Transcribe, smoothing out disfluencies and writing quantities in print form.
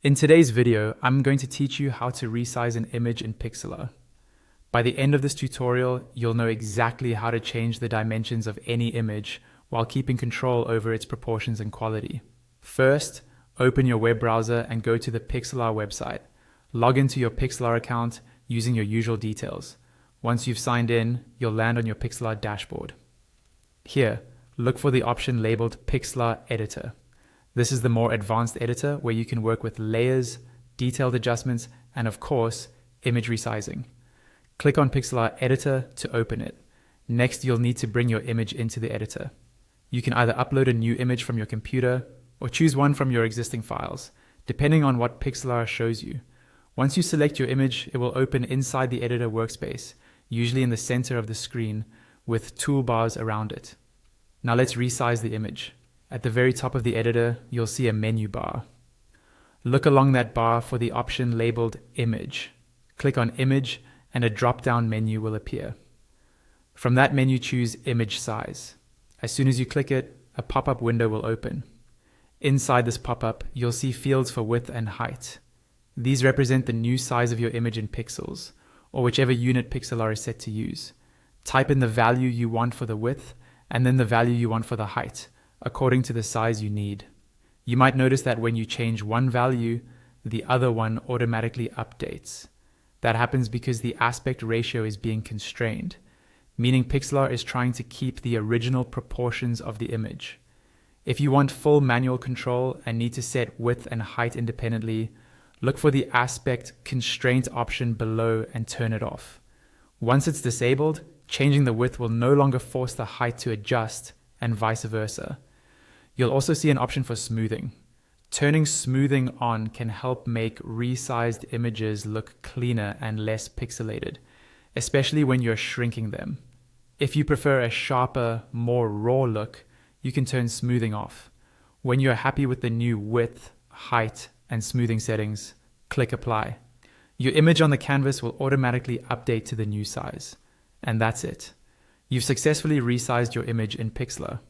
In today's video, I'm going to teach you how to resize an image in Pixlr. By the end of this tutorial, you'll know exactly how to change the dimensions of any image while keeping control over its proportions and quality. First, open your web browser and go to the Pixlr website. Log into your Pixlr account using your usual details. Once you've signed in, you'll land on your Pixlr dashboard. Here, look for the option labeled Pixlr Editor. This is the more advanced editor where you can work with layers, detailed adjustments, and of course, image resizing. Click on Pixlr Editor to open it. Next, you'll need to bring your image into the editor. You can either upload a new image from your computer or choose one from your existing files, depending on what Pixlr shows you. Once you select your image, it will open inside the editor workspace, usually in the center of the screen, with toolbars around it. Now let's resize the image. At the very top of the editor, you'll see a menu bar. Look along that bar for the option labeled Image. Click on Image and a drop-down menu will appear. From that menu, choose Image Size. As soon as you click it, a pop-up window will open. Inside this pop-up, you'll see fields for width and height. These represent the new size of your image in pixels, or whichever unit Pixlr is set to use. Type in the value you want for the width, and then the value you want for the height, according to the size you need. You might notice that when you change one value, the other one automatically updates. That happens because the aspect ratio is being constrained, meaning Pixlr is trying to keep the original proportions of the image. If you want full manual control and need to set width and height independently, look for the aspect constraint option below and turn it off. Once it's disabled, changing the width will no longer force the height to adjust, and vice versa. You'll also see an option for smoothing. Turning smoothing on can help make resized images look cleaner and less pixelated, especially when you're shrinking them. If you prefer a sharper, more raw look, you can turn smoothing off. When you're happy with the new width, height, and smoothing settings, click Apply. Your image on the canvas will automatically update to the new size. And that's it. You've successfully resized your image in Pixlr.